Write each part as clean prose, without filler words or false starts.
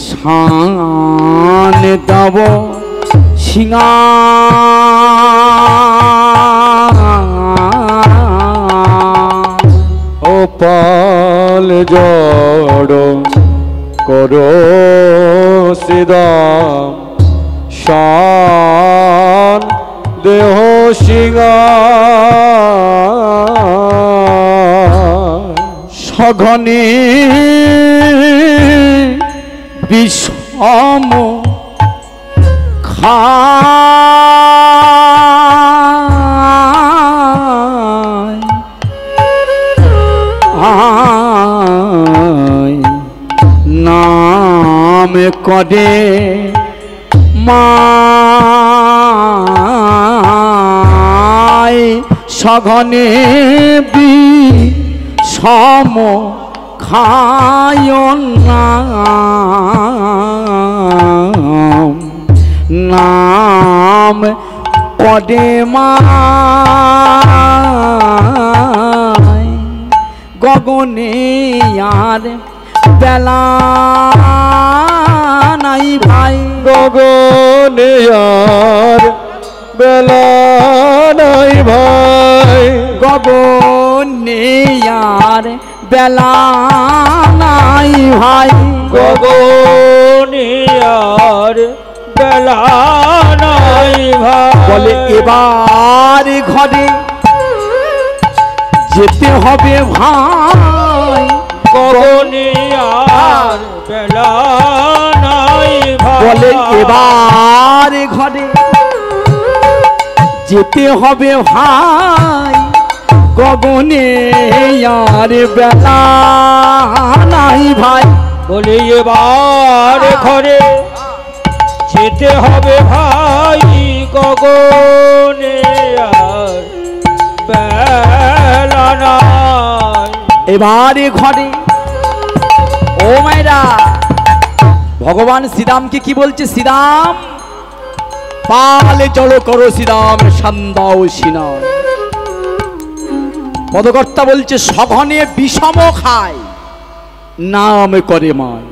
শান তব সিংহা ও পাল জড় করো শ্রীরাম শান দেহ সিংহা সঘনে বিষম খায় নাম করে মায় সঘনে বিষম খায় নাম পদে মায় গগনে আর বেলা নাই ভাই গগনে আর বেলা নাই ভাই গগনে আর বেলা নাই ভাই গগনে আর বেলা নাই ভাই বলে এবার ঘরে যেতে হবে ভাই গগনে আর বেলা নাই ভাই বলে এবার ঘরে যেতে হবে ভাই গগনে আর বেলা নাই ভাই বলে এবার ঘরে যেতে হবে ভাই গগনে আর বেলা নাই এবারে ঘরে ও মায়েরা ভগবান শ্রীরামকে কি বলছে শ্রীরাম পালে জল করো শ্রীরাম সন্দাও সিনায় পদকর্তা বলছে সঘনে বিষম খায় নাম করে মায়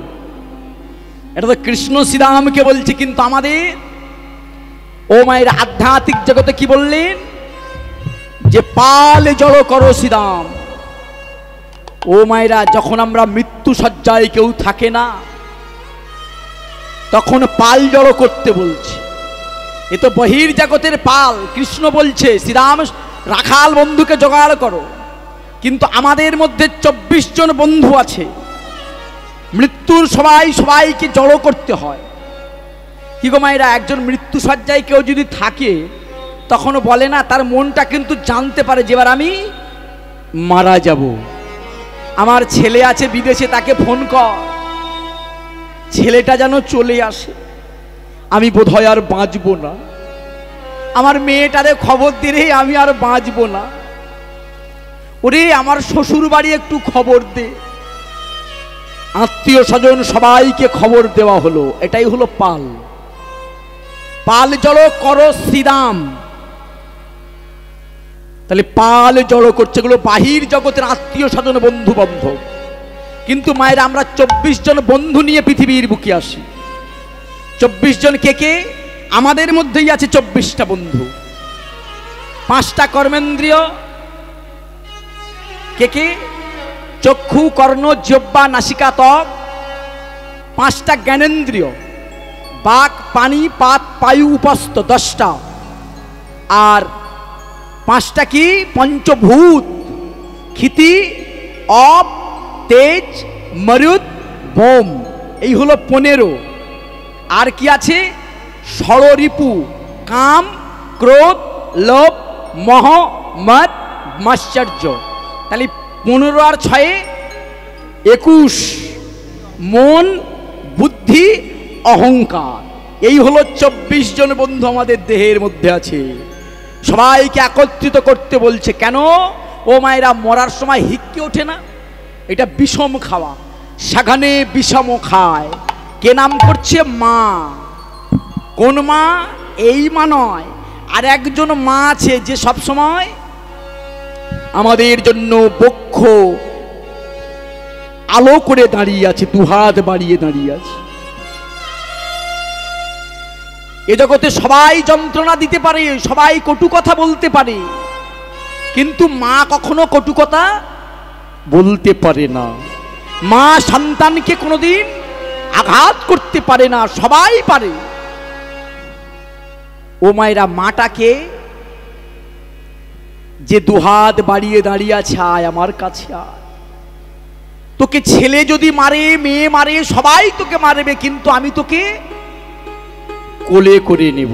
এটা তো কৃষ্ণ শ্রীরামকে বলছে কিন্তু আমাদের ও মায়ের আধ্যাত্মিক জগতে কি বললেন যে পালে জল করো শ্রীরাম ও মায়েরা যখন আমরা মৃত্যু শয্যায় কেউ থাকে না তখন পাল জড়ো করতে বলছে এ তো বহির্জগতের পাল কৃষ্ণ বলছে শ্রীরাম রাখাল বন্ধুকে জোগাড় করো কিন্তু আমাদের মধ্যে 24 জন বন্ধু আছে মৃত্যুর সবাইকে জড়ো করতে হয় কি গো মায়েরা একজন মৃত্যু শয্যায় কেউ যদি থাকে তখন বলে না তার মনটা কিন্তু জানতে পারে যে এবার আমি মারা যাব আমার ছেলে আছে বিদেশে তাকে ফোন কর ছেলেটা যেন চলে আসে আমি বোধহয় আর বাঁচবো না আমার মেয়েটারে খবর দিলে আমি আর বাঁচবো না ওরে আমার শ্বশুর বাড়ি একটু খবর দে আত্মীয় স্বজন সবাইকে খবর দেওয়া হলো এটাই হলো পাল পাল জড়ো করো শ্রীরাম তাহলে পাল জড়ো করছে এগুলো বাহির জগতের আত্মীয় স্বজন বন্ধু বান্ধব কিন্তু মায়ের আমরা 24 জন বন্ধু নিয়ে পৃথিবীর বুকে আসি 24 জন কে আমাদের মধ্যেই আছে 24টা বন্ধু 5টা কর্মেন্দ্রিয় কে চক্ষু কর্ণ জিহ্বা নাসিকা ত্বক 5টা জ্ঞানেন্দ্রিয় বাক পানি পাত পায়ু উপস্থ 10টা আর 5টা কি পঞ্চভূত ক্ষিতি অপ তেজ মরুদ বোম এই হলো 15 আর কি আছে ষড়রিপু কাম ক্রোধ লোভ মোহ মদ মাশ্চর্য তাহলে 15 আর 6 21 মন বুদ্ধি অহংকার এই হলো 24 জন বন্ধু আমাদের দেহের মধ্যে আছে সবাইকে একত্রিত করতে বলছে কেন ও মায়েরা মরার সময় হিক্কে ওঠে না এটা বিষম খাওয়া সেখানে বিষম খায় কে নাম করছে মা কোন মা এই মা নয় আর একজন মা আছে যে সব সময় আমাদের জন্য বক্ষ আলো করে দাঁড়িয়ে আছে, দুহাত বাড়িয়ে দাঁড়িয়ে আছে। এ জগতে সবাই যন্ত্রণা দিতে পারে, সবাই কটু কথা বলতে পারে, কিন্তু মা কখনো কটু কথা বলতে পারে না। মা সন্তানকে কোনোদিন আঘাত করতে পারে না, সবাই পারে। ও মায়েরা, মাটাকে যে দুহাত বাড়িয়ে দাঁড়িয়ে আছে, আয় আমার কাছে আয়। তোকে ছেলে যদি মারে, মেয়ে মারে, সবাই তোকে মারবে, কিন্তু আমি তোকে কোলে করে নেব।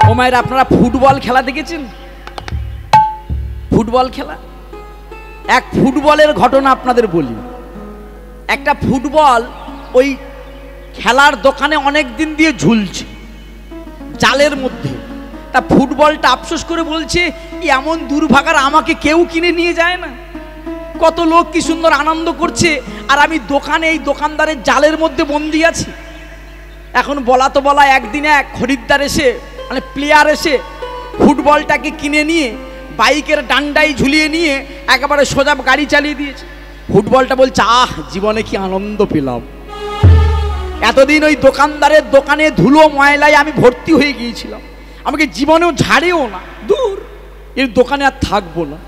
ও মায়েরা, আপনারা ফুটবল খেলা দেখেছেন? ফুটবল খেলা, এক ফুটবলের ঘটনা আপনাদের বলি। একটা ফুটবল ওই খেলার দোকানে অনেক দিন দিয়ে ঝুলছে জালের মধ্যে। তা ফুটবলটা আফসোস করে বলছে, এমন দুর্ভাগার, আমাকে কেউ কিনে নিয়ে যায় না। কত লোক কি সুন্দর আনন্দ করছে, আর আমি দোকানে এই দোকানদারের জালের মধ্যে বন্দি আছি। এখন বলা তো বলা, একদিন এক খরিদ্দার এসে, মানে প্লেয়ার এসে ফুটবলটাকে কিনে নিয়ে বাইকের ডান্ডায় ঝুলিয়ে নিয়ে একেবারে সোজা গাড়ি চালিয়ে দিয়েছে। ফুটবলটা বলছে, আহ, জীবনে কি আনন্দ পেলাম। এতদিন ওই দোকানদারের দোকানে ধুলো ময়লায় আমি ভর্তি হয়ে গিয়েছিলাম, আমাকে জীবনেও ঝাড়েও না, দূর, এর দোকানে আর থাকবো না।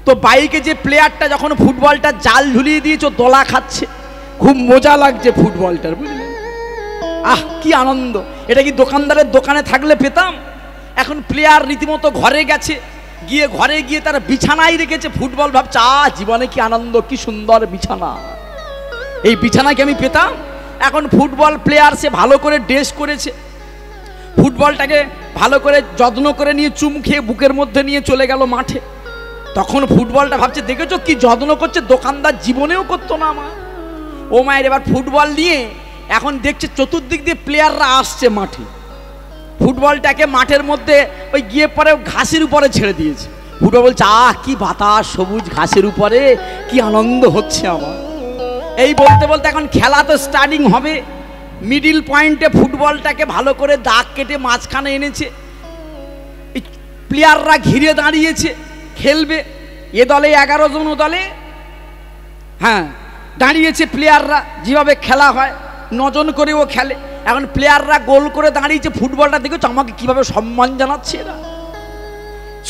তো বাইকে যে প্লেয়ারটা যখন ফুটবলটা জাল ঝুলিয়ে দিয়েছে, দোলা খাচ্ছে, খুব মজা লাগছে ফুটবলটার, বুঝলেন? আহ, কি আনন্দ! এটা কি দোকানদারের দোকানে থাকলে পেতাম? এখন প্লেয়ার রীতিমতো ঘরে গেছে, গিয়ে ঘরে গিয়ে তারা বিছানায় রেখেছে ফুটবল, ভাবছে, জীবনে কি আনন্দ, কি সুন্দর বিছানা, এই বিছানা কি আমি পেতাম? এখন ফুটবল প্লেয়ার সে ভালো করে ড্রেস করেছে, ফুটবলটাকে ভালো করে যত্ন করে নিয়ে চুম খেয়ে বুকের মধ্যে নিয়ে চলে গেল মাঠে। তখন ফুটবলটা ভাবছে, দেখেছো কি যত্ন করছে, দোকানদার জীবনেও করতো না আমার। ও মায়ের, এবার ফুটবল নিয়ে এখন দেখছে চতুর্দিক দিয়ে প্লেয়াররা আসছে মাঠে। ফুটবলটাকে মাঠের মধ্যে ওই গিয়ে পরে ঘাসের উপরে ছেড়ে দিয়েছে। ফুটবল বলছে, কি বাতাস, সবুজ ঘাসের উপরে, কি আনন্দ হচ্ছে আমার। এই বলতে বলতে এখন খেলা তো স্টার্টিং হবে। মিডিল পয়েন্টে ফুটবলটাকে ভালো করে দাগ কেটে মাঝখানে এনেছে, এই প্লেয়াররা ঘিরে দাঁড়িয়েছে, খেলবে। এ দলে 11 জন, ও দলে দাঁড়িয়েছে প্লেয়াররা, যেভাবে খেলা হয় 9 জন করে ও খেলে। এখন প্লেয়াররা গোল করে দাঁড়িয়েছে, ফুটবলটা দেখেছো আমাকে কিভাবে সম্মান জানাচ্ছে, এরা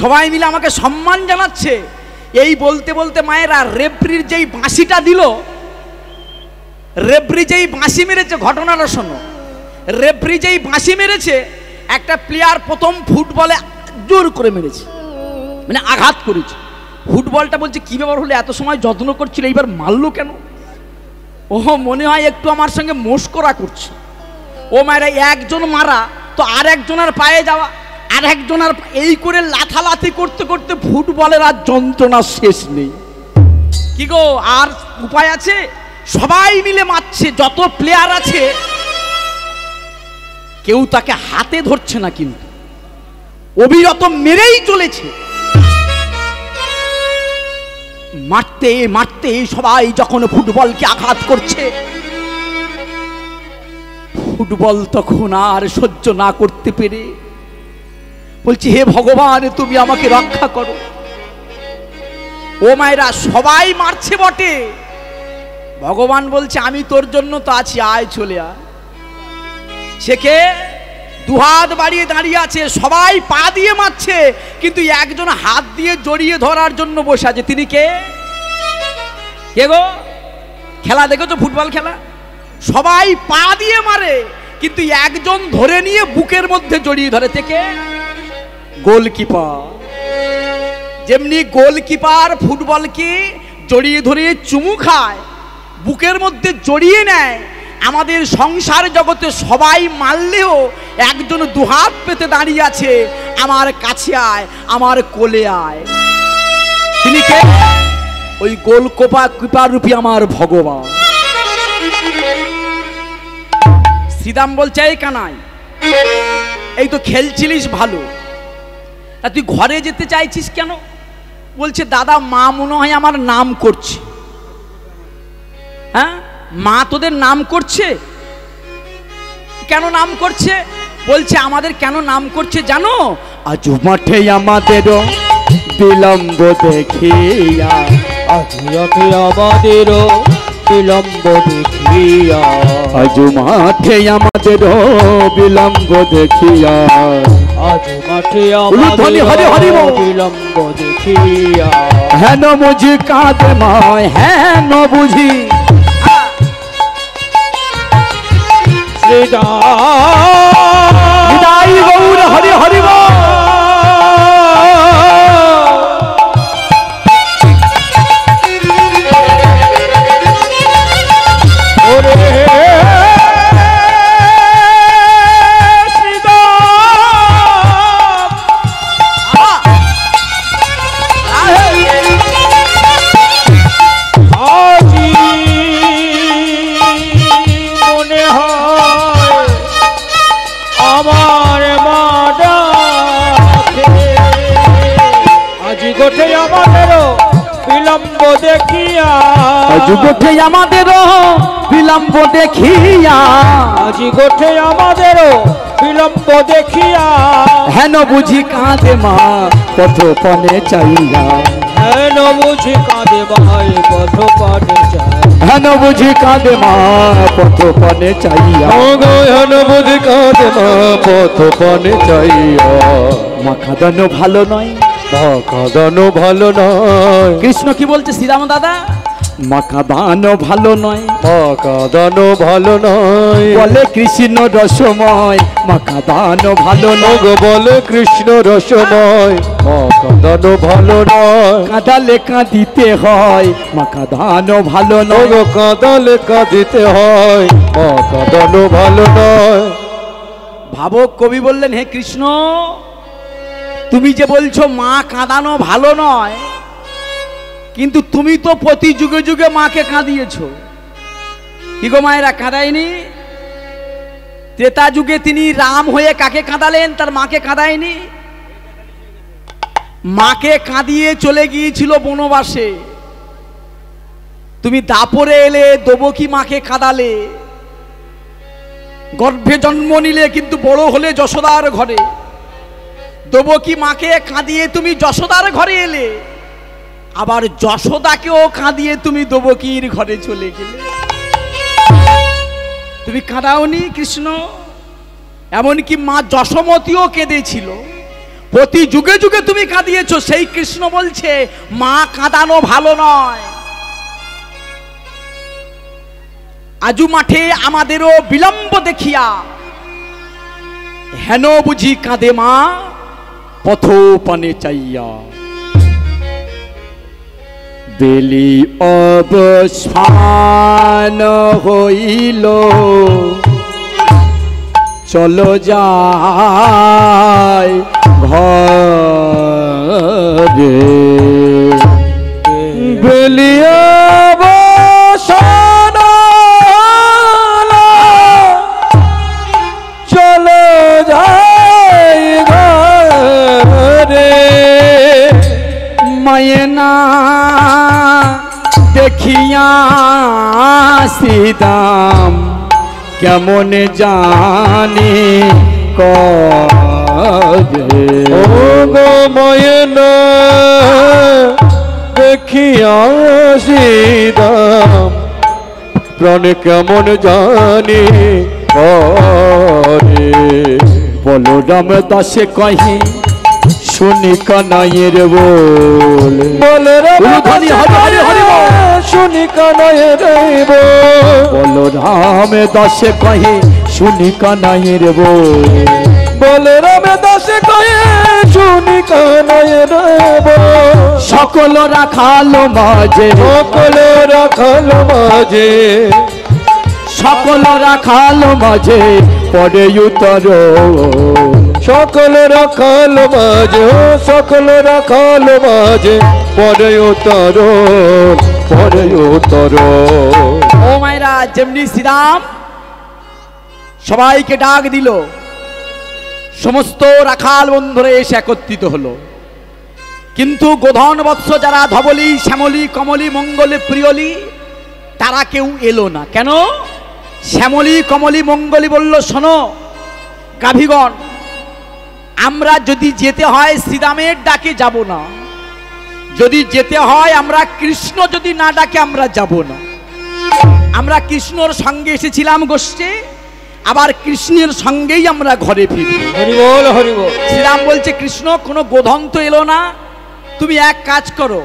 সবাই মিলে আমাকে সম্মান জানাচ্ছে। এই বলতে বলতে মায়েরা, রেফরির যেই বাঁশিটা দিল, রেফরি যেই বাঁশি মেরেছে, ঘটনাটা শোনো। রেফরি যেই বাঁশি মেরেছে, একটা প্লেয়ার প্রথম ফুটবলে জোর করে মেরেছে, মানে আঘাত করেছে। ফুটবলটা বলছে, কি ব্যাপার হলো, এত সময় যত্ন করছিল, এইবার মারলো কেন? ও মনে হয় একটু আমার সঙ্গে মস্করা করছে। ও মায়েরা, একজন মারা তো আর একজনের পায়ে যাওয়া, আর একজনের এই করে লাথালাথি করতে করতে ফুটবলের আর যন্ত্রণা শেষ নেই। কি গো, আর উপায় আছে? সবাই মিলে মারছে, যত প্লেয়ার আছে কেউ তাকে হাতে ধরছে না, কিন্তু অবিরত মেরেই চলেছে। মারতে মারতে সবাই যখন ফুটবলকে আঘাত করছে, ফুটবল তখন আর সহ্য না করতে পেরে বলছি, হে ভগবান, তুমি আমাকে রক্ষা করো। ও মায়েরা, সবাই মারছে বটে, ভগবান বলছে, আমি তোর জন্য তো আছি, আয় চলে আয়। সেকে দুহাত বাড়িয়ে দাঁড়িয়ে আছে, সবাই পা দিয়ে মারছে, কিন্তু একজন হাত দিয়ে জড়িয়ে ধরার জন্য বসে আছে। তিনি কে? কে গো? খেলা দেখেছো, ফুটবল খেলা? সবাই পা দিয়ে মারে, কিন্তু একজন ধরে নিয়ে বুকের মধ্যে জড়িয়ে ধরে। থেকে গোলকিপার। যেমনি গোলকিপার ফুটবলকে জড়িয়ে ধরে চুমু খায়, বুকের মধ্যে জড়িয়ে নেয়, আমাদের সংসার জগতে সবাই মারলেও একজন দুহাত পেতে দাঁড়িয়ে আছে, আমার কাছে আয়, আমার কোলে আয়। তিনি কে? ওই গোলকিপার রূপী আমার ভগবান। শ্রীদাম বলছে, এই কানাই, এই তো খেলছিলিস ভালো, তা তুই ঘরে যেতে চাইছিস কেন? বলছে, দাদা, মা মনে হয় আমার নাম করছে। হ্যাঁ, মা তোদের নাম করছে? কেন নাম করছে? বলছে, আমাদের কেন নাম করছে জানো? আজ মাঠে আমাদের বিলম্ব দেখিয়া আজি মাঠে আমাদেরও বিলম্ব দেখিয়া, আজ মাঠে আমাদের বিলম্ব দেখিয়া, আজ মাঠে উলুধ্বনি হরি হরি বল। বিলম্ব দেখিয়া, হেন বুঝি কাঁদে মায়, হেন বুঝি নিতাই গৌর হরি হরি বল। বিলম্ব দেখিয়া, আজ গোঠে আমাদেরও বিলম্ব দেখিয়া, আজি গোঠে আমাদেরও বিলম্ব দেখিয়া, হেন বুঝি কাঁদে মা পথপনে চাইয়া, হেন বুঝি কাঁদে ভাই পথপনে চাই, হেন বুঝি কাঁদে মা পথপনে চাইয়া, হেন বুঝি কাঁদে মা পথপনে চাইয়া, মা কাঁদানো ভালো নয়, মা কাঁদানো ভালো নয়, কৃষ্ণ কি বলছে শ্রীরাম দাদা? মা কাঁদানো ভালো নয়, মা কাঁদানো ভালো নয়, বলে কৃষ্ণ রসময়, মা কাঁদানো ভালো নয়, বলে কৃষ্ণ রসময়, মা কাঁদানো ভালো নয়, কাঁদালে কাঁদিতে হয়, মা কাঁদানো ভালো নয়, কাঁদালে কাঁদিতে হয়, মা কাঁদানো ভালো নয়। ভাবক কবি বললেন, হে কৃষ্ণ, তুমি যে বলছো মা কাঁদানো ভালো নয়, কিন্তু তুমি তো প্রতি যুগে যুগে মাকে কাঁদিয়েছো। কি গো মায়েরা, কাঁদায়নি? ত্রেতা যুগে তিনি রাম হয়ে কাকে কাঁদালেন? তার মাকে কাঁদায়নি? মাকে কাঁদিয়ে চলে গিয়েছিল বনবাসে। তুমি দাপরে এলে, দেবকী মাকে কাঁদালে, গর্ভে জন্ম নিলে, কিন্তু বড় হলে যশোদার ঘরে। দেবকী মাকে কাঁদিয়ে তুমি যশোদার ঘরে এলে, আবার যশোদাকেও কাঁদিয়ে তুমি দেবকীর ঘরে চলে গেলে। তুমি কাঁদাওনি কৃষ্ণ? এমনকি মা যশোমতীও কেঁদেছিল। প্রতি যুগে যুগে তুমি কাঁদিয়েছো। সেই কৃষ্ণ বলছে মা কাঁদানো ভালো নয়। আজু মাঠে আমাদেরও বিলম্ব দেখিয়া, হেন বুঝি কাঁদে মা পথোপনে চাইয়া। বেলি অবসান হইল, চলো যাই ঘরে। বেলি অবসান চলো যাই ঘরে। মায়না দেখিয়া শ্রীদাম কেমন জানি করে। ও গো ময়না দেখিয়া শ্রীদাম প্রাণ কেমন জানি করে। বলরাম দাসে কহি শুনি কানাইয়ের বল। বলরাম শুনি কানাইয়ের বল। বলরাম দাসে কহি শুনি কানাইয়ের বল। বলরাম দাসে কহে শুনি কানাইয়ের বল। সকল রাখাল মাঝে, সকল রাখাল মাঝে, সকল রাখাল মাঝে পড়ে উতর। সকল রাখাল মাঝে, সকল রাখাল মাঝে পড়ে উতর, পড়ে উতর। ও মায়েরা, যেমনি শ্রীরাম সবাইকে ডাক দিল, সমস্ত রাখাল বন্ধুরা এসে একত্রিত হলো। কিন্তু গোধন বৎস যারা ধবলি, শ্যামলী, কমলী, মঙ্গলে, প্রিয়লি, তারা কেউ এলো না। কেন? শ্যামলী, কমলী, মঙ্গলী বলল, শোনো গাভীগণ, আমরা যদি যেতে হয় শ্রীরামের ডাকে যাব না, যদি যেতে হয় আমরা কৃষ্ণ যদি না ডাকে আমরা যাব না। আমরা কৃষ্ণর সঙ্গে এসেছিলাম গোষ্ঠে, আবার কৃষ্ণের সঙ্গেই আমরা ঘরে ফিরব। হরি বল হরি বল। শ্রীরাম বলছে কৃষ্ণ কোনো গোধন তো এলো না, তুমি এক কাজ করো,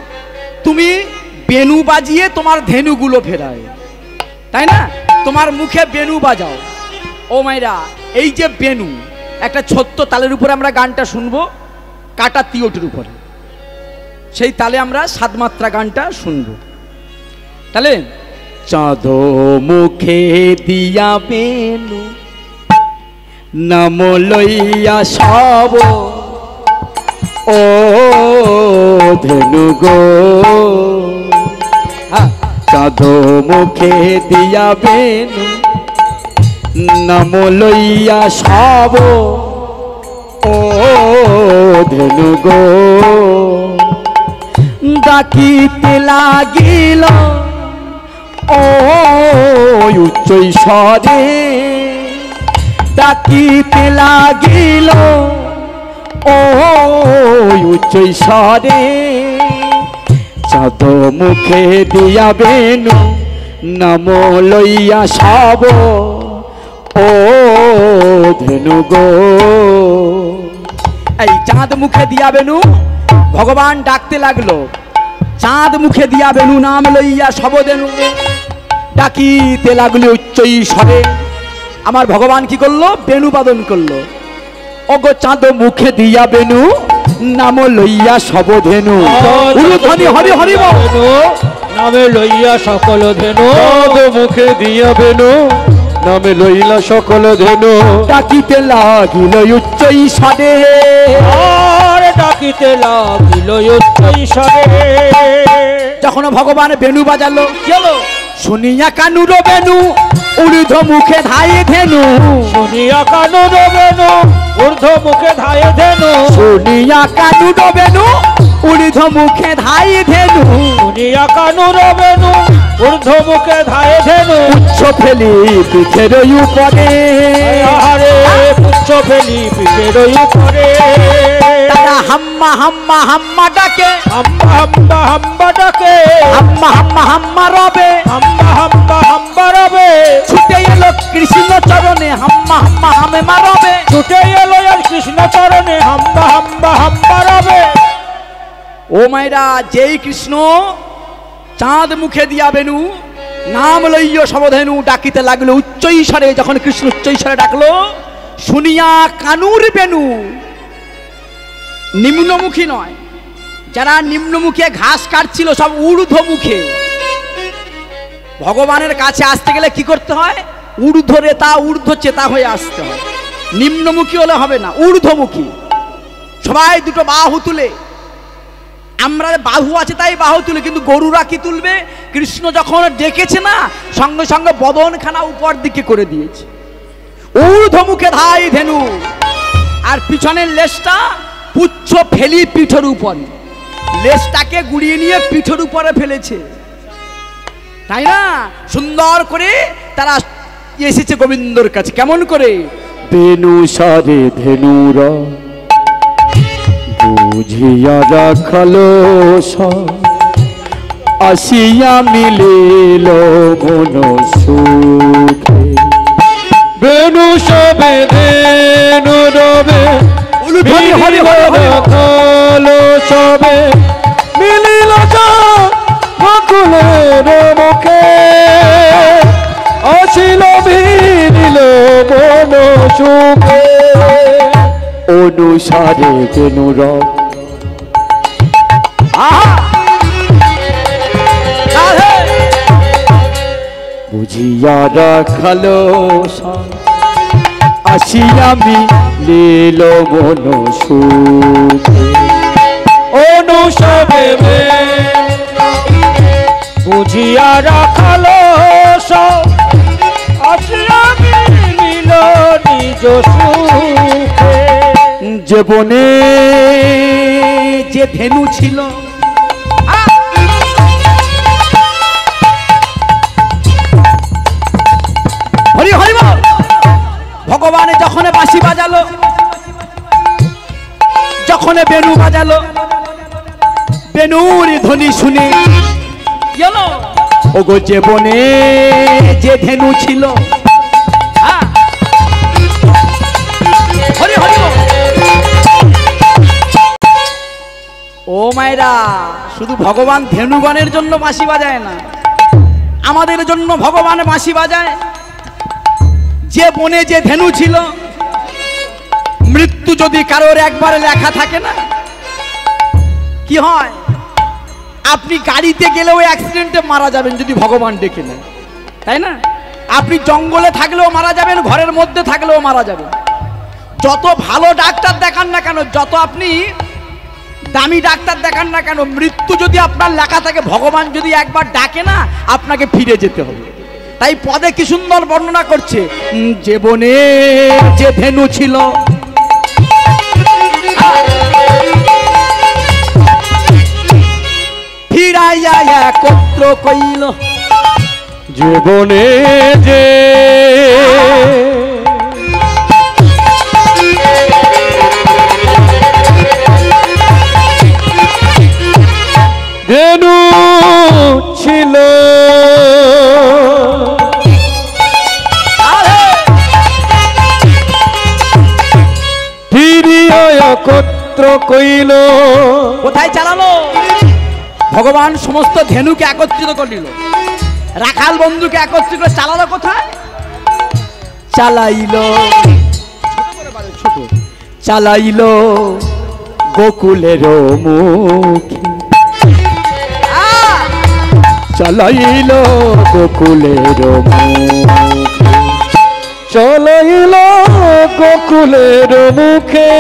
তুমি বেনু বাজিয়ে তোমার ধেনুগুলো ফেরায়, তাই না? তোমার মুখে বেনু বাজাও। ও মাইরা, এই যে বেনু, একটা ছোট্ট তালের উপরে আমরা গানটা শুনবো, কাটা তিওটির উপরে, সেই তালে আমরা সাতমাত্রা গানটা শুনবো। তাহলে চাঁদ মুখে দিয়া বেনু নাম লইয়া সব ও ধেনু গো, চাঁদ মুখে দিয়া বেনু নাম লইয়া সব ও ধেনু গো, ডাকিতে লাগিল ও উচ্চৈ স্বরে, ডাকিতে লাগিল ও উচ্চৈ স্বরে, চাঁদ মুখে দিয়া বেনু নাম লইয়া সব ও ধেনু গো। এই চাঁদ মুখে দিয়া বেনু ভগবান ডাকতে লাগলো, চাঁদ মুখে দিয়া বেনু নাম লইয়া সব ধেনু, ডাকিতে লাগলো উচ্চৈ স্বরে। আমার ভগবান কি করলো? বেনু বাদন করলো। ওগো চাঁদ মুখে দিয়া বেনু নাম লইয়া সব ধেনু, উলুধ্বনি হরি হরি বল, নামে লইয়া সকল ধেনু, চাঁদ মুখে দিয়া বেনু নামে লইলা সকল ধেনু, ডাকিতে লাগিল উচ্চৈ স্বরে, আর ডাকিতে লাগিল উচ্চৈ স্বরে। যখন ভগবান বেনু বাজালো, কি হলো? শুনিয়া কানুর বেনু ঊর্ধ্ব মুখে ধায়ে ধেনু, শুনিয়া কানুর বেনু ঊর্ধ্ব মুখে ধায়ে ধেনু, শুনিয়া কানুর বেনু ঊর্ধ্ব মুখে ধায়ে ধেনু, শুনিয়া কানুর বেনু ঊর্ধ্ব মুখে ধায়ে ধেনু, পুচ্ছ ফেলি পিঠের উপরে, আরে পুচ্ছ ফেলি পিঠের উপরে, তারা হাম্মা হাম্মা হাম্মা ডাকে, হাম্বা হাম্বা হাম্বা ডাকে, হাম্মা হাম্মা হাম্মা রবে, হাম্বা হাম্বা হাম্বা রবে, ছুটে এলো কৃষ্ণ চরণে হাম্মা হাম্মা হামে মারবে, ছুটে এলো আর কৃষ্ণ চরণে হাম্বা হাম্বা হাম্বা রবে। ও মায়েরা, যেই কৃষ্ণ চাঁদ মুখে দিয়া বেনু নাম লইয় সবধেনু ডাকিতে লাগলো উচ্চৈ স্বরে, যখন কৃষ্ণ উচ্চৈ স্বরে ডাকলো, শুনিয়া কানুর বেনু, নিম্নমুখী নয়, যারা নিম্নমুখে ঘাস কাটছিল সব ঊর্ধ্বমুখে। ভগবানের কাছে আসতে গেলে কি করতে হয়? ঊর্ধ্ব রেতা ঊর্ধ্ব চেতা হয়ে আসতে হয়, নিম্নমুখী হলে হবে না, ঊর্ধ্বমুখী। সবাই দুটো বাহু তুলে, আমরা বাহু আছে তাই বাহু তুলে, কিন্তু গরুরা কি তুলবে? কৃষ্ণ যখন ডেকেছে না, সঙ্গে সঙ্গে বদনখানা উপর দিকে করে দিয়েছে, ঊর্ধ্বমুখে ধাই ধেনু, আর পিছনের লেজটা পুচ্ছ ফেলি পিঠের উপরে, লেজটাকে গুড়িয়ে নিয়ে পিঠের উপরে ফেলেছে, তাই না? সুন্দর করে তারা এসেছে গোবিন্দর কাছে। কেমন করে? বেনু সারে ধেনুর বুঝিয়া রাখালো আসিয়া মিলিল মন সুখে, বেনু সবে ধেনু রবে রাখালো সবে মিলিল বকুলের মুখে, আসিল মিলিল মন সুখে, অনুসারে বেনুর বুঝিয়া রাখালো আসিয়া মিলিল মন সুখে, অনুসারে বুঝিয়া রাখালো আসিয়া মিলিল নিজ সুখে। যে বনে যে ধেনু ছিল, হরি হরি বল, ভগবান যখন বাঁশি বাজালো, যখন বেনু বাজালো, বেনুর ধ্বনি শুনে গেল ওগো যে বনে যে ধেনু ছিল। হরি হরি ও মায়েরা, শুধু ভগবান ধেনুগণের জন্য বাঁশি বাজায় না, আমাদের জন্য ভগবান বাঁশি বাজায়। যে বনে যে ধেনু ছিল, মৃত্যু যদি কারোর একবারে লেখা থাকে না, কি হয়? আপনি গাড়িতে গেলেও অ্যাক্সিডেন্টে মারা যাবেন যদি ভগবান ডেকে নেন, তাই না? আপনি জঙ্গলে থাকলেও মারা যাবেন, ঘরের মধ্যে থাকলেও মারা যাবেন। যত ভালো ডাক্তার দেখান না কেন, যত আপনি দামি ডাক্তার দেখান না কেন, মৃত্যু যদি আপনার লেখা থাকে, ভগবান যদি একবার ডাকে না, আপনাকে ফিরে যেতে হবে। তাই পদে কি সুন্দর বর্ণনা করছে, যে বনে যে ধেনু ছিল, ফিরাইয়া একত্র কইল। যে বনে যে ধেনু ছিল, ফিরিয়া একত্র কইল। কোথায় চালালো? ভগবান সমস্ত ধেনুকে একত্রিত করিল, রাখাল বন্ধুকে একত্রিত করে চালালো। কোথায় চালাইল? ছোট চালাইল গোকুলের মুখে, চালাইল গোকুলের মুখে, চালাইল গোকুলের মুখে,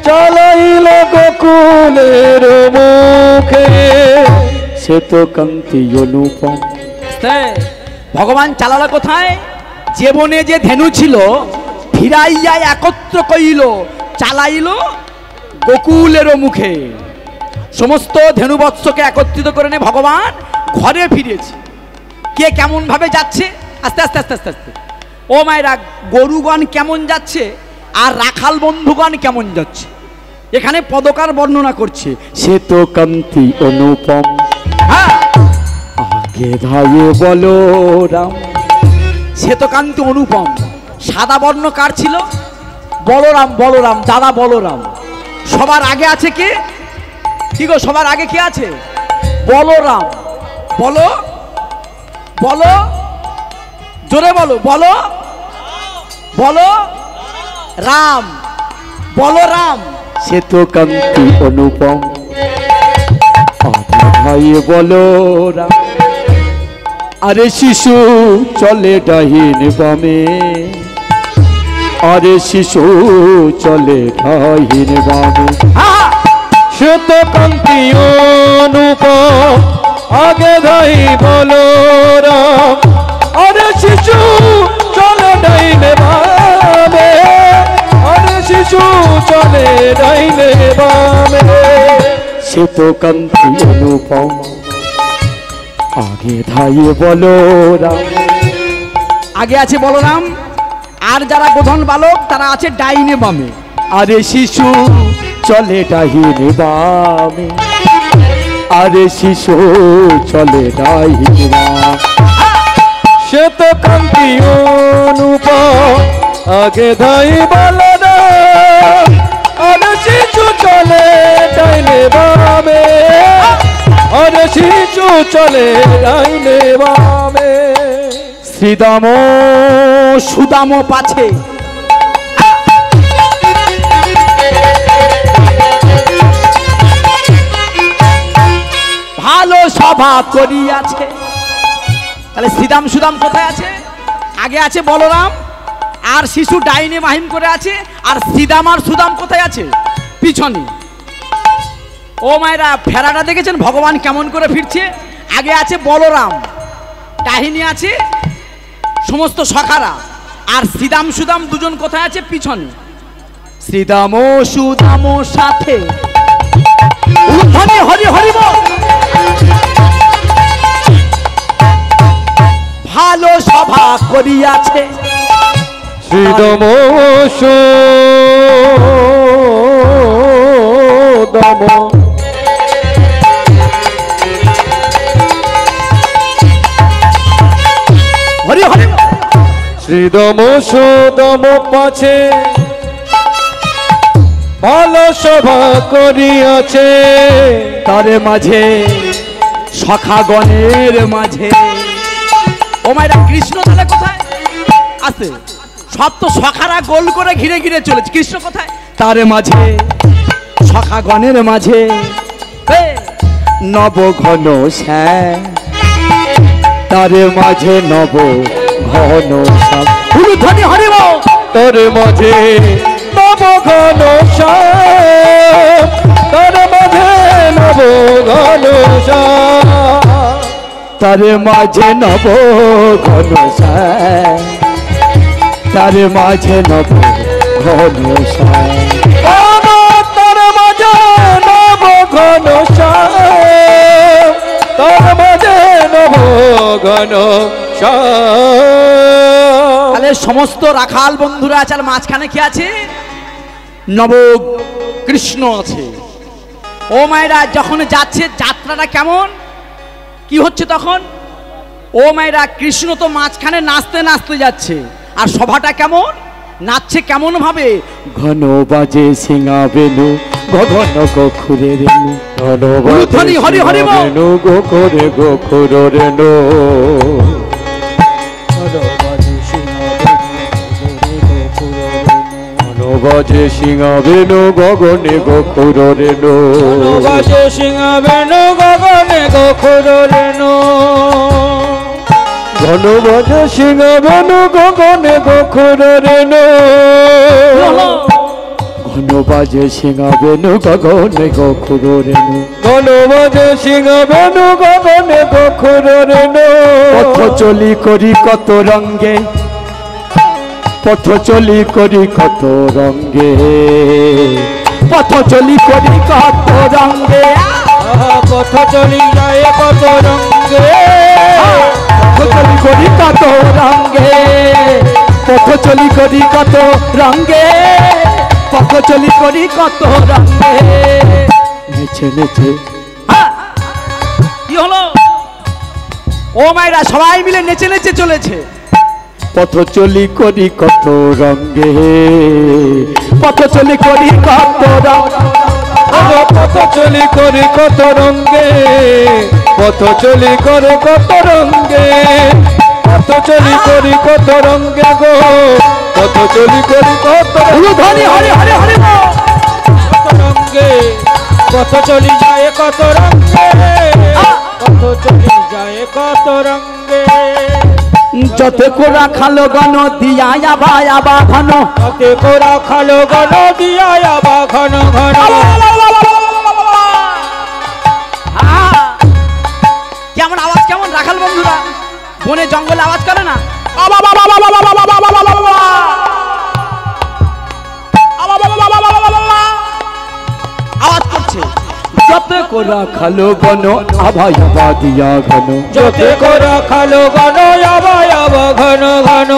চালাইল গোকুলের মুখে, সে তো কান্তি অনুপম। ভগবান চালালো কোথায়? যে বনে যে ধেনু ছিল, ফিরাইয়া একত্র কইল, চালাইল গোকুলের মুখে। সমস্ত ধেনুবৎসকে একত্রিত করে নিয়ে ভগবান ঘরে ফিরেছে। কে কেমন ভাবে যাচ্ছে? আস্তে আস্তে আস্তে আস্তে আস্তে। ও মায়েরা, গরুগণ কেমন যাচ্ছে আর রাখাল বন্ধুগণ কেমন যাচ্ছে, এখানে পদকার বর্ণনা করছে। সে তো কান্তি অনুপম, হ্যাঁ, আগে ধায়ে বলো রাম। সে তো কান্তি অনুপম। সাদা বর্ণ কার ছিল? বলরাম। বলরাম, দাদা বলরাম। সবার আগে আছে কে? কি গো, সবার আগে কে আছে? বলরাম। বলো বলো, জোরে বলো, বলো বলো রাম, বলরাম। সে তো কান্তি অনুপম, আগে ধায়ে বলো রাম। আরে শিশু চলে ডাহিন বামে, আরে শিশু চলে ডাহিন বামে। সে তো কান্তি অনুপম, আগে ধাই বলো রাম। আরে শিশু চলে ডাইনে বামে, আরে শিশু চলে ডাইনে বামে। সে তো কান্তি অনুপম, আগে ধাইয়ে বলো রাম। আগে আছে বলরাম, আর যারা গোধন বালক তারা আছে ডাইনে বামে। আরে শিশু চলে ডাহিনে বামে, আরে শিশু চলে ডাহিনে বামে। সে তো কান্তি অনুপম, আগে ধাই বলো রাম। আরে শিশু চলে ডাইনে বামে, আরে শিশু চলে ডাইনে বামে। শ্রীদাম সুদাম পাছে, ভালো সভা করিয়াছে। তাহলে শ্রীদাম সুদাম কোথায় আছে? আগে আছে বলরাম, আর শিশু ডাইনে বাহিম করে আছে। আর শ্রীদাম আর সুদাম কোথায় আছে? পিছনে। ও মায়েরা, ফেরাটা দেখেছেন ভগবান কেমন করে ফিরছে? আগে আছে বলরাম, কাহিনী আছে সমস্ত সখারা, আর শ্রীদাম সুদাম দুজন কোথায় আছে? পিছনে। শ্রীদাম সুদাম সাথে ঊর্ধ্বনি হরি হরি বল। ভালো সভা করিয়াছে। শ্রীদাম সুদাম হরি হরি শ্রীদম সুদম পাছে ভালো সভা করিয়াছে, তার মাঝে সখাগণের মাঝে। ও মায়েরা কৃষ্ণ তাহলে কোথায় আছে? সব তো সখারা গোল করে ঘিরে ঘিরে চলেছে, কৃষ্ণ কোথায়? তার মাঝে সখাগণের মাঝে নব ঘন শ্যাম, তার মাঝে নব ঘন শ্যাম। ধ্বনি হরিব তার মাঝে নব ঘন শ্যাম, তার মাঝে নব ঘন শ্যাম, তার মাঝে নব ঘন শ্যাম, তার মাঝে নব ঘন শ্যাম। তার মাঝে নব ঘন শ্যাম, তার মাঝে নব ঘন শ্যাম। তাহলে সমস্ত রাখাল বন্ধুরা আছে, আর মাঝখানে কি আছে? নব কৃষ্ণ আছে। ও মায়েরা যখন যাচ্ছে যাত্রাটা কেমন কি হচ্ছে তখন? ও মায়েরা কৃষ্ণ তো মাঝখানে নাচতে নাচতে যাচ্ছে, আর সভাটা কেমন নাচছে কেমন ভাবে? ঘন বাজে সিঙা বেনু ঘন গখুরে রেণু, ঘন ধ্বনি হরি হরি বল। বেনু গোখরে গোখুর রেণু, বাজে সিংহা বেনু গগনে গোখুর রেণু, বাজে সিংহা বেনু গগনে গোখুর রেণু, ঘন বাজে সিংহা বেনু গগনে গোখুর রেণু, ঘন বাজে সিঙা বেনু গগনে গখুর রেণু, ঘন বাজে সিংহা বেনু গগনে গোখুর রেণু। পথ চলি করি কত রঙ্গে, পথ চলি করি কত রঙ্গে, পথ চলি করি কত রঙ্গে, পথ চলি যায় কত রঙ্গে, পথ চলি করি কত রঙ্গে, পথ চলি করি কত রঙ্গে, পথ চলি করি কত রঙ্গে। নেচে নেচে কি হলো? ও মায়েরা সবাই মিলে নেচে নেচে চলেছে। পথ চলি করি কত রঙ্গে, পথ চলি করি কত রঙ্গে, পথ চলি করে কত রঙ্গে, পথ চলি করে কত রঙ্গে, পথ চলি করি কত রঙ্গে গো, পথ চলি করি কত ধ্বনি হরি হরি হরি কত রঙ্গে, পথ চলি যায় কত রঙ্গে, পথ চলি যায় কত রঙ্গে। যত কোরা খালো গণ দিয়া আবা আবা ঘন, যত কোরা খালো গণ দিয়া আবা ঘন ঘন। কেমন আওয়াজ, কেমন রাখাল বন্ধুরা বনে জঙ্গলে আওয়াজ করে না? আওয়াজ করছে। যত কোরা খালো গণ আভা আবা দিয়া ঘন, যত কোরা খালো গণ আবা আবা ঘন ঘন,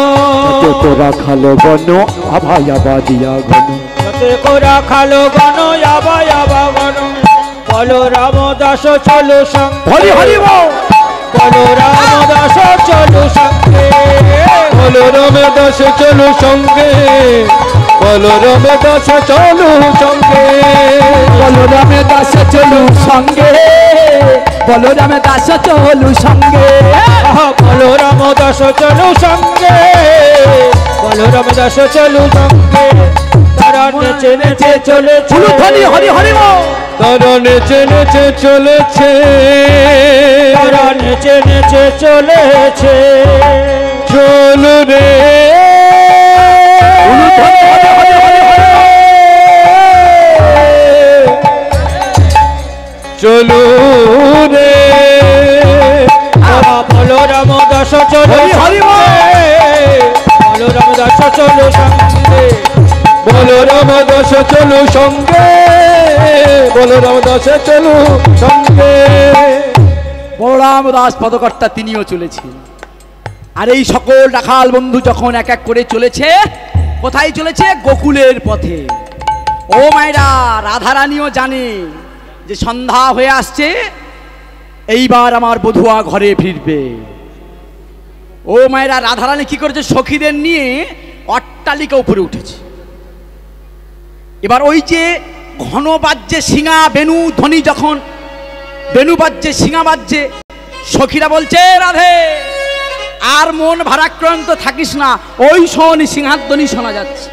যত কোরা খালো গণ আভা আবা দিয়া ঘন, যত কোরা খালো গণ আবা আবা ঘন। বলো রামদাস চলো সঙ্গে, হরি হরি বল। বলো রামদাস চলো সঙ্গে, বলো রামদাস চলো সঙ্গে, বলো রামদাস চলো সঙ্গে, বলরামে দাস চলু সঙ্গে, বলরামে দাস চলু সঙ্গে, বলো রামদাস চলো সঙ্গে, বলো রামদাস চলো সঙ্গে। তারা নেচে নেচে চলেছে, ধ্বনি হরি হরি বল। তারা নেচে নেচে চলেছে, তারা নেচে নেচে চলেছে। চলো রে চলো রে, বলো রামদাস চলো সঙ্গে, বলো রামদাস চলো সঙ্গে, বলো রামদাস চলো সঙ্গে, বলো রামদাস চলো সঙ্গে। বলরাম দাস পদকর্তা তিনিও চলেছেন। আর এই সকল রাখাল বন্ধু যখন এক এক করে চলেছে, কোথায় চলেছে? গোকুলের পথে। ও মায়েরা, রাধারানীও জানে যে সন্ধ্যা হয়ে আসছে, এইবার আমার বধুয়া ঘরে ফিরবে। ও ও মায়েরা, রাধারানী কি করেছে, সখীদের নিয়ে অট্টালিকা উপরে উঠেছে। এবার ওই যে ঘন বাজ্যে সিঙা বেনু ধ্বনি, যখন বেনু বাজ্যে সিঙা বাজ্যে, সখীরা বলছে রাধে আর মন ভারাক্রান্ত থাকিস না, ওই শোন সিংহাধ্বনি শোনা যাচ্ছে।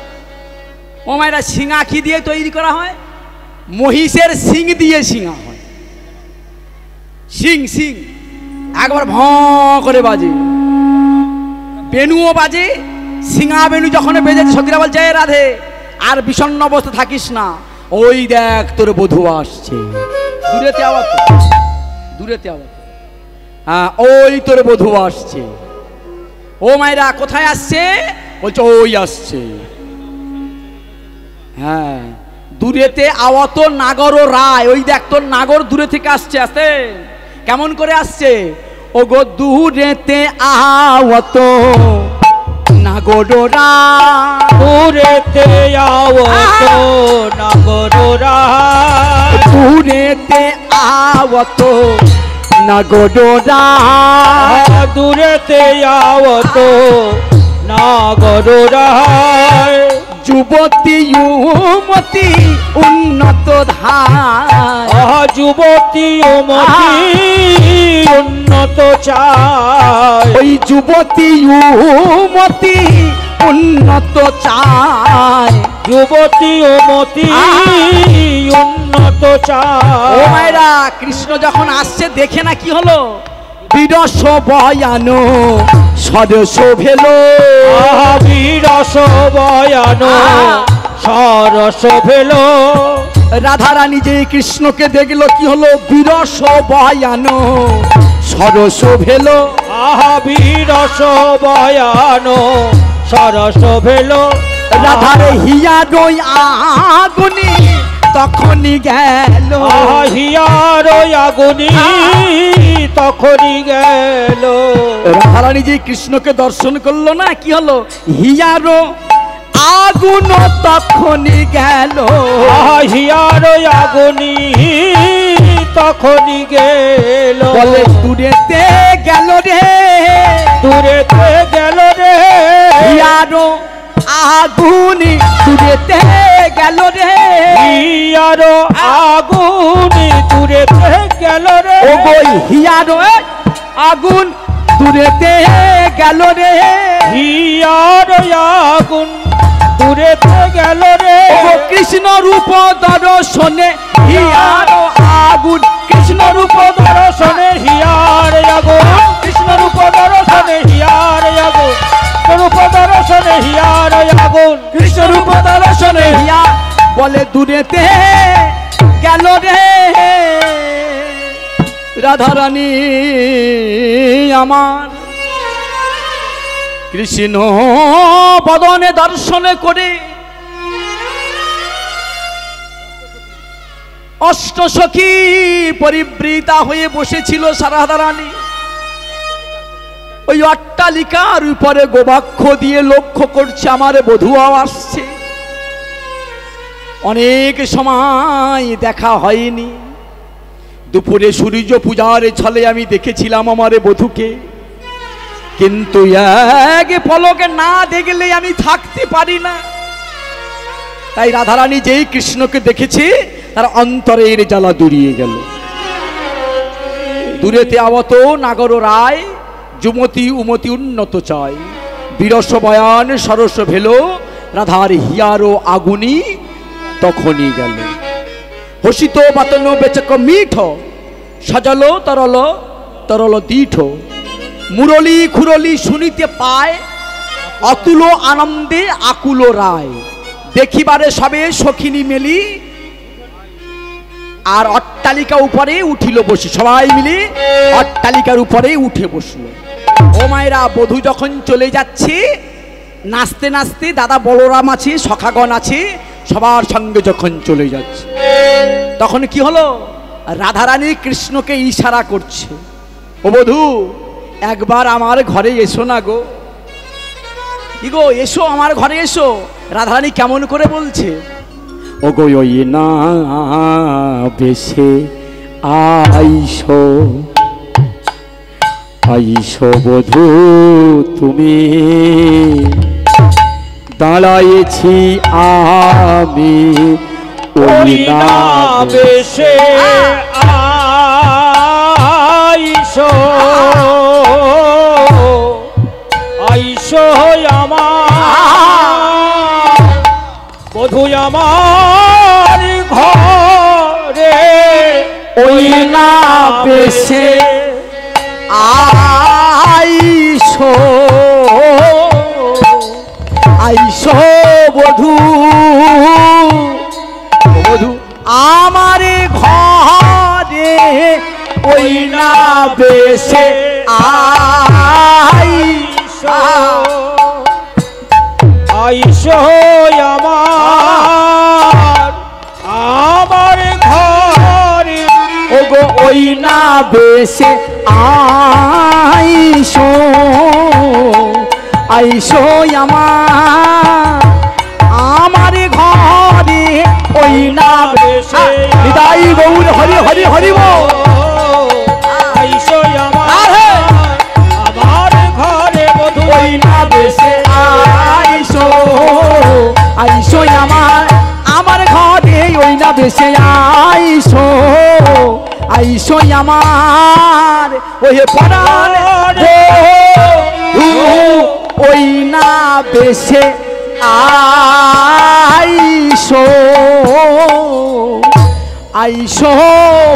ও মায়েরা, সিঙা কি দিয়ে তৈরি করা হয়? মহিষের সিং দিয়ে সিঙা হয়। সিং সিং একবার ভঁ করে বাজে, বেনুও বাজে, সিঙা বেনু যখন বেজেছে, সখীরা বলছে রাধে আর বিষণ্ণ অবস্থা থাকিস না, ওই দেখ তোর বধূ আসছে। দূরেতে আওয়াজ, দূরেতে আওয়াজ, হ্যাঁ ওই তোর বধূ আসছে। ও মায়েরা, কোথায় আসছে? বলছে ওই আসছে। হ্যাঁ, দূরেতে আওয়াত নাগর রায়, ওই দেখ তোর নাগর দূরে থেকে আসছে। আসতে কেমন করে আসছে? ও গো দূরেতে আওয়াত নাগর রায়, দূরেতে আওয়াত নাগর রায়, দূরেতে আওয়াত নাগর রায়, দূরেতে আওয়াত নাগর রায়, যুবতী উমতি উন্নত ধায়, যুবতী উমতি উন্নত চায়, ওই যুবতী উমতি উন্নত চায়, যুবতী উমতি উন্নত ও চায়। মায়েরা, কৃষ্ণ যখন আসছে দেখে না কি হলো? বিরস বয়ান সরস ভেলো, বিরস বয়ান সরস ভেল। রাধারানী যে কৃষ্ণকে দেখলো কি হলো? বিরস বয়ান সরস ভেলো, বিরস বয়ান সরস ভেল। রাধার হিয়া রই আগুনি তখনই গেল, হিয়ার আগুনি তখনই গেল। রাধারানী যে কৃষ্ণকে দর্শন করলো না, কি হলো? হিয়ার আগুন তখনই গেল, হিয়ার আগুনি তখনই গেল। বলে দূরেতে গেল রে, দূরেতে গেল রে, হিয়ার আগুনি দূরেতে গেল রে, হিয়ার আগুনি দূরেতে গেল রে। ও গো হিয়ার আগুন দূরেতে গেল রে, হিয়ার আগুন দূরেতে গেল রে। ও গো কৃষ্ণ রূপ দর্শনে হিয়ার আগুন, কৃষ্ণ রূপ দর্শনে হিয়ার আগুন, কৃষ্ণ রূপ দর্শনে হিয়ার আগুন, রূপ দর্শনে হিয়ার আগুন, কৃষ্ণ রূপ দর্শনে হিয়া, বলে দূরেতে গেল রে রাধারানী আমার। কৃষ্ণ বদনে দর্শনে করে অষ্টসখী পরিবৃতা হয়ে বসেছিল রাধারানী। ওই অট্টালিকার উপরে গোবাক্ষ দিয়ে লক্ষ্য করছে আমার বধূও আসছে। অনেক সময় দেখা হয়নি, দুপুরে সূর্য পূজার ছলে আমি দেখেছিলাম আমার বধূকে, কিন্তু এক পলকে না দেখলে আমি থাকতে পারি না। তাই রাধারানী যেই কৃষ্ণকে দেখেছে তার অন্তরের জ্বালা দূরিয়ে গেল। দূরেতে আবত নাগর রায়, যুমতি উমতি উন্নত চায়, বিরস বয়ান সরস ভেল, রাধার হিয়ারো আগুনি তখনই গেল। হসিত বাতন বেচক মিঠ, সাজালো তরল তরল দীঠ, মুরলি খুরলি শুনিতে পায়, অতুল আনন্দে আকুল রায়, দেখিবারে সবে সখিনী মেলি, আর অট্টালিকা উপরে উঠিল বসি। সবাই মিলে অট্টালিকার উপরে উঠে বসলো। ও মায়েরা, বধূ যখন চলে যাচ্ছে নাচতে নাচতে, দাদা বলরাম আছে, সখাগণ আছে, সবার সঙ্গে যখন চলে যাচ্ছে, তখন কি হলো? রাধারানী কৃষ্ণকে ইশারা করছে, ও বধূ একবার আমার ঘরে এসো না গো, কি গো এসো আমার ঘরে এসো। রাধারানী কেমন করে বলছে? ও গো ওই না বেশে আইসো, আইসো বধূ তুমি, দাঁড়ায়েছি আমি ওই না বেশে আইসো আইসো আমার বধূ আমার ঘরে ওই না বেশে আইসো আইসো বধূ বধূ আমার ঘরে ওই না বেশে আইসো আইসো আমার ঘরে ওগো ওই না বেশে আইসো আইসো আমার ঘরে ওই না বেশে নিতাই গৌর হরি হরি হরি বল। আইসো আমার ঘরে বধূ ওই না বেশে আইসো আইসো আমার ঘরে ওই না বেশে আইসো আইসো আমার ওই পরাণ ওই না বেশে আইসো আইসো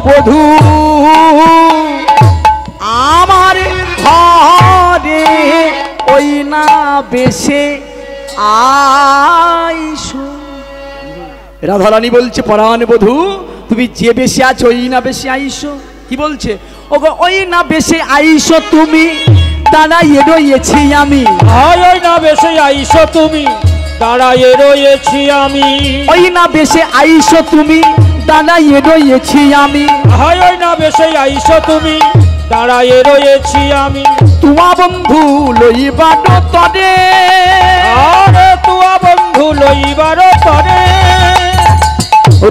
বধূ আমার ঘরে ওই না বেশে আইসো। রাধারানী বলছে পরাণ বধূ তুমি যে বেশে আছো ওই না বেশে আইসো। কি বলছে? ওগো ওই না বেশে আইসো তুমি, দাঁড়াইয়ে রয়েছি আমি। ওই না বেশে আইসো তুমি, দাঁড়াইয়ে রয়েছি আমি। ওই না বেশে আইসো তুমি, দাঁড়াইয়ে রয়েছি আমি। ওই না বেশে আইসো তুমি, দাঁড়াইয়ে রয়েছি আমি। তোমা বন্ধু লইবার তরে, আরে তুয়া বন্ধু লইবার তরে।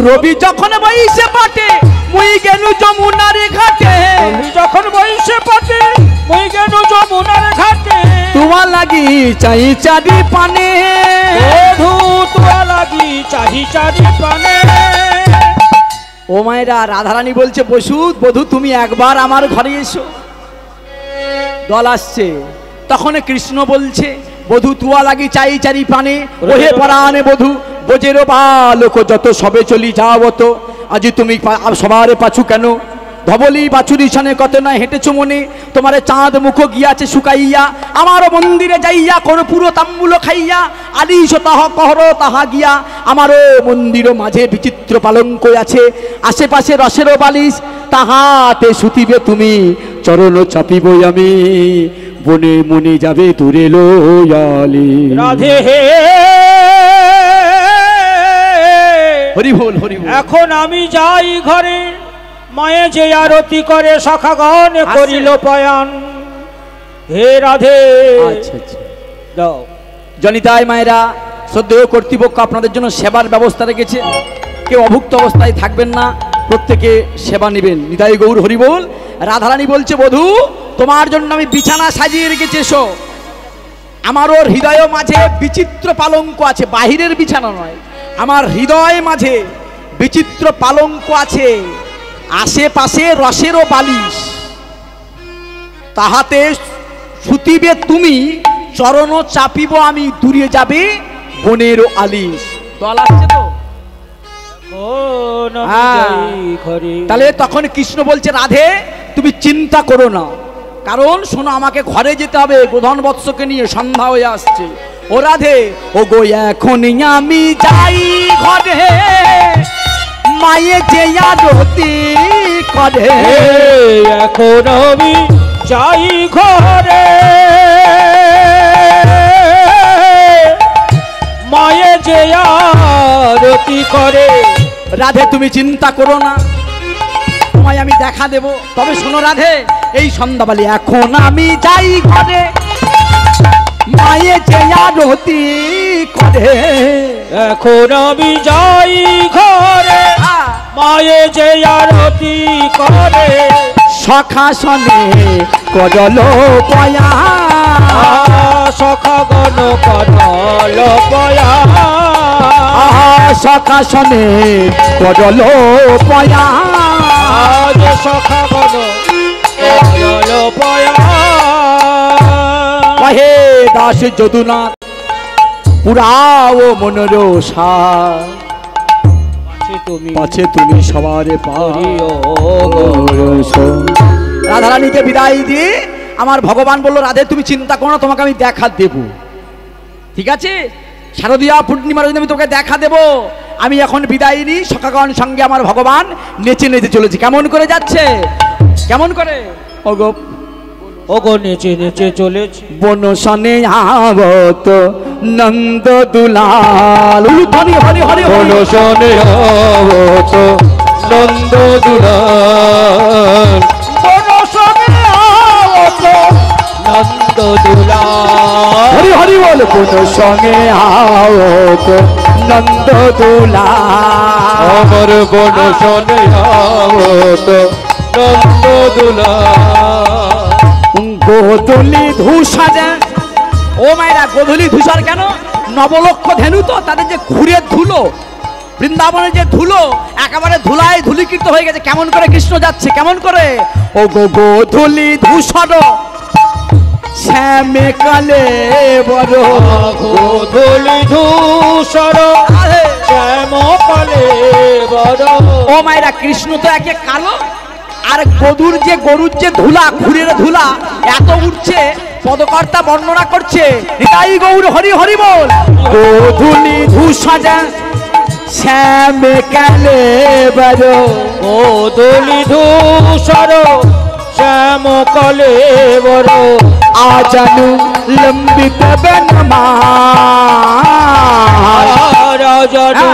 রবি যখন বইসে পাটে মুই গেনু যমুনার ঘাটে। রবি যখন বইসে পাটে মুই গেনু যমুনার ঘাটে। তোমা লাগি চাই চারি পানে, বধূ তুয়া লাগি চাহি চারি পানে। ও মায়েরা রাধারানী বলছে বধূ তুমি একবার আমার ঘরে এসো। দল আসছে তখন কৃষ্ণ বলছে বধূ তুয়া লাগি চাই চারি পানে। ওহে পরাণে বধূ বোঝের বালক যত সবে চলি যাও তো, আজি তুমি সবার পাছু কেন? ধবলি বাছুরি সনে কত না হেঁটেছো মনে, তোমারে চাঁদ মুখ গিয়াছে শুকাইয়া। আমার মন্দিরে যাইয়া কোন পুরো তাম্বুলো খাইয়া, আলিশ তাহ কহর তাহা গিয়া। আমারও মন্দির মাঝে বিচিত্র পালঙ্ক আছে, আশেপাশে রসেরও বালিশ, তাহাতে শুতিবে তুমি, চরণ চাপিবই আমি, বনে মনে যাবে দূরে লয়ালি। রাধে হে হরি বল হরি বল। এখন আমি যাই ঘরে, মায়ে যে আরতি করে সখাগণ করিল পয়ান। হে রাধে। আচ্ছা আচ্ছা দাও জনিতায় মায়েরা, শ্রদ্ধেয় কর্তৃপক্ষ আপনাদের জন্য সেবার ব্যবস্থা রেখেছে। কেউ অভুক্ত অবস্থায় থাকবেন না, প্রত্যেকে সেবা নেবেন। নিতাই গৌর হরি বল। রাধারানী বলছে বধূ তোমার জন্য আমি বিছানা সাজিয়ে রেখেছি, এসো। আমারও হৃদয় মাঝে বিচিত্র পালঙ্ক আছে, বাহিরের বিছানা নয়, আমার হৃদয় মাঝে বিচিত্র পালঙ্ক আছে, আশেপাশে রসেরও বালিশ, তাহাতে শুতিবে তুমি, চরণ চাপিব আমি, দূরে যাবে বনের আলিশ। দল আসছে তো? তাহলে তখন কৃষ্ণ বলছে রাধে তুমি চিন্তা করো না, কারণ শোনো আমাকে ঘরে যেতে হবে, গোধন বৎসকে নিয়ে সন্ধ্যা হয়ে আসছে। ও রাধে ও গো এখন আমি যাই ঘরে, মায়ে যে আরতি করে। এখন আমি যাই ঘরে, মায়ে যে আরতি করে। রাধে তুমি চিন্তা করো না, তোমায় আমি দেখা দেব। তবে শোনো রাধে এই সন্ধ্যাবেলা এখন আমি যাই ঘরে, মায়ে যে আরতি করে। এখন আমি যাই ঘরে, মায়ে যে আরতি করে। সখা শনে করল পয়া সখা গণ করল পয়া সখা শনে করল পয়া আজ সখা গণ করল পয়া কহে দাস যদুনাথ পুরাও মনোরসা তুমি পাছে তুমি সবার করিও রাধারানীকে বিদায় দিয়ে আমার ভগবান বললো, রাধে তুমি চিন্তা করো না, তোমাকে আমি দেখা দেব। ঠিক আছে, শারদীয়া পূর্ণিমার দিন আমি তোকে দেখা দেব। আমি এখন বিদায় নিই। সখাগণ সঙ্গে আমার ভগবান নেচে নেচে চলেছে। কেমন করে যাচ্ছে, কেমন করে? ওগো ওগো নেচে নেচে চলেছে বন সনে আবত নন্দ দুলাল। হরি হরি হরি বন সনে আবত নন্দ দুলাল নন্দ দুলাল হরি হরি বল। বন সঙ্গে আবত নন্দ দুলাল। আমার বন সনে আবত নন্দ দুলাল গোধূলি ধূসাজা। ও মায়েরা, গোধূলি ধূসার কেন? নবলক্ষ ধেনু তো, তাদের যে ঘুরের ধুলো, বৃন্দাবনের যে ধুলো একেবারে ধুলায় ধুলিকৃত হয়ে গেছে। কেমন করে কৃষ্ণ যাচ্ছে, কেমন করে? ও গো গোধূলি ধূসর শ্যামে কালে বড় গোধূলি ধূসর শ্যাম কালে বড়। ও মায়েরা, কৃষ্ণ তো একে কালো, আর গরুর যে ধুলা, ঘুরের ধুলা এত উঠছে, পদকর্তা বর্ণনা করছে, নিতাই গৌর হরি হরি বল। গোধূলি ধূসর শ্যামে কালে বড় গোধূলি ধূসর শ্যাম কালে বড়। আজানু লম্বিত বনমা রাজানু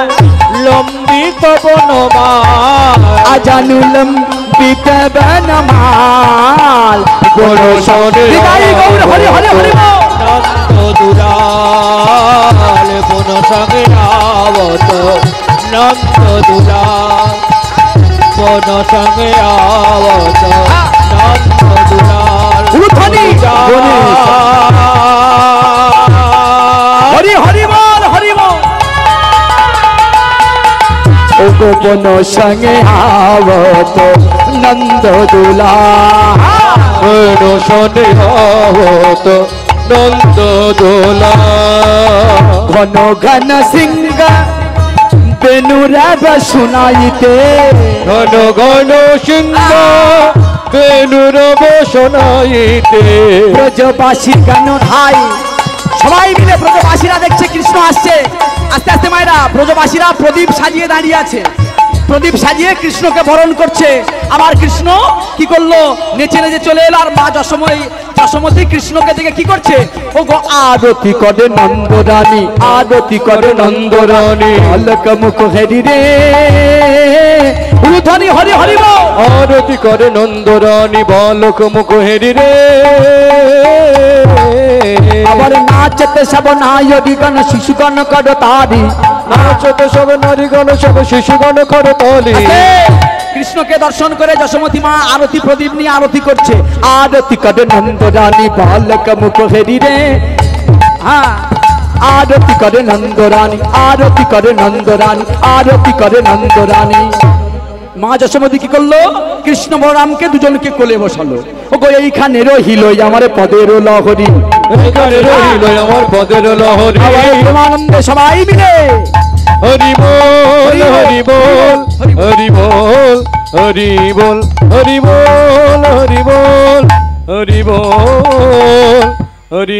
লম্বিত বনমাল। আজানু লম্বিত বনমাল। বন সনে নিতাই গৌর হরি হরি হরি বল। নন্দ দুলাল বন সঙ্গে আবত নন্দ দুলাল বন সঙ্গে আবত নন্দ দুলাল উলুধ্বনি হরি হরি বল হরি বল। ও গো বন সঙ্গে আবত নন্দ দুলাল। বন সনে আবত নন্দ দুলাল ঘন ঘন সিংহ বেনুরাব শুনাইতে ঘন ঘন সিংহ বেনুরব শোনাইতে ব্রজবাসী গান ধাই। সবাই মিলে ব্রজবাসীরা দেখছে কৃষ্ণ আসছে। আস্তে আস্তে মায়েরা, ব্রজবাসীরা প্রদীপ সাজিয়ে দাঁড়িয়ে আছে, প্রদীপ সাজিয়ে কৃষ্ণকে বরণ করছে। আবার কৃষ্ণ কি করলো, নেচে নেচে চলে এলো। আর মা যশোমতী কৃষ্ণকে দেখে কি করছে, ও গো আরতি করে নন্দরানী, আরতি করে নন্দরানী, অলক মুখ হেরি রে উলুধ্বনি হরি হরি বল। আরতি করে নন্দরানী বালক মুখ হেরি রে আবার নাচতে সব নায়রিগণ শিশুগণ কর তারি। নাচতে সব নারীগণ সব শিশুগণ কর তালি। কৃষ্ণকে দর্শন করে যশোমতী মা আরতি প্রদীপ নিয়ে আরতি করছে। আরতি করে নন্দরানী বালক মুখ হেরি রে। হ্যাঁ, আরতি করে নন্দরানী, আরতি করে নন্দরানী, আরতি করে নন্দরানী। মা যশোমতী কি করলো, কৃষ্ণ বলরামকে দুজনকে কোলে বসালো। ও গো এইখানে রহিল আমার পদের লহরী, এখানে রহিল আমার পদের লহরী। প্রেমানন্দে সবাই মিলে হরি বল হরি বল হরি বল হরি বল হরি বল হরি বল হরি বল হরি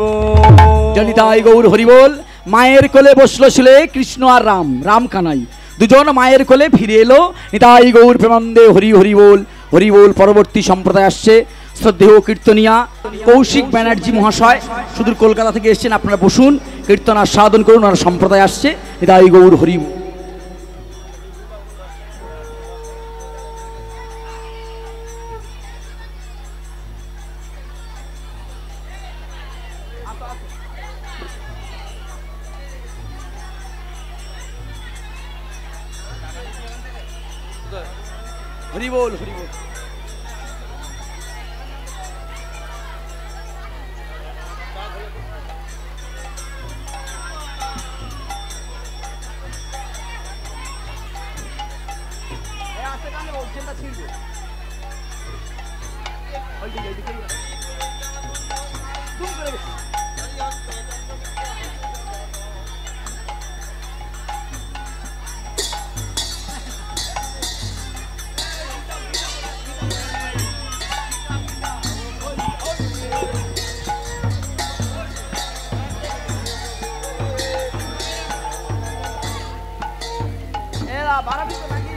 বল। জনিতাই গৌর হরি বল। মায়ের কোলে বসলো ছিলে কৃষ্ণ আর রাম কানাই দুজন মায়ের কোলে ফিরে এলো। নিতাই গৌর প্রেমানন্দে হরি হরি বল হরি বল। পরবর্তী সম্প্রদায় আসছে শ্রদ্ধেয় কীর্তনিয়া কৌশিক ব্যানার্জি মহাশয়, সুদূর কলকাতা থেকে এসেছেন। আপনারা বসুন, কীর্তন আস্বাদন করুন। আর সম্প্রদায় আসছে নিতাই গৌর হরি বল। হরি বল হরি বল। চেনটা ছিঁড়বে। ওইদিকে ওইদিকে দুম করে বেশ। এরা বাড়াবি তো নাকি?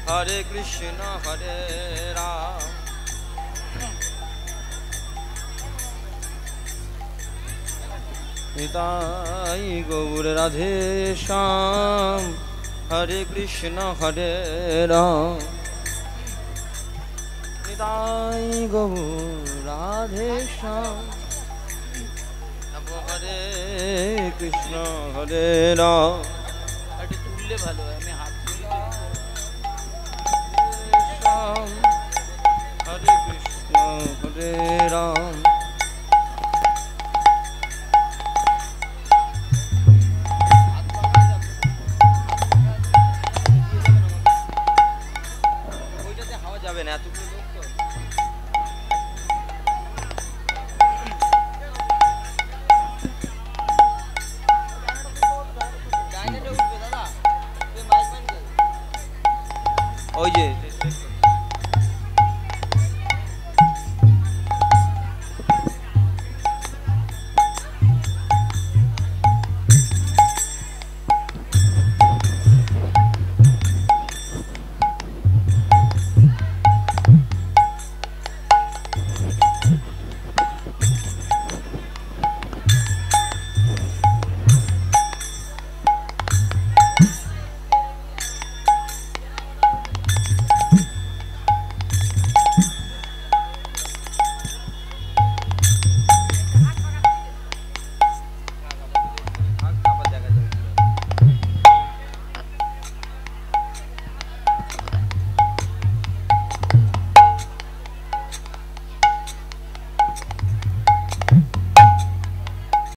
हरे कृष्ण हरे राम निताई गौर राधे श्याम हरे कृष्ण हरे राम निताई गौर राधे श्याम हरे कृष्ण हरे राम तुल्ले भालो हमें हाथ हरे कृष्ण हरे राम